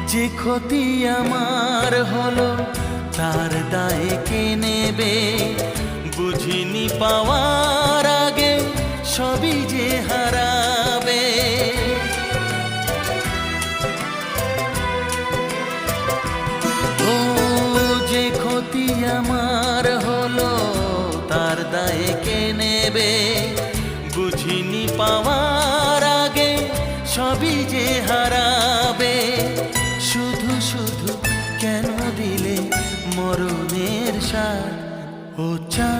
যে ক্ষতি আমার হলো তার দায়ে কে নেবে? বুঝিনি পাওয়ার আগে সবই যে হারাবে। ও যে ক্ষতি আমার হলো তার দায়ে কে নেবে? বুঝিনি পাওয়ার আগে সবই যে হারাবে। শুধু শুধু কেন দিলে মরণের সাথ? ও চা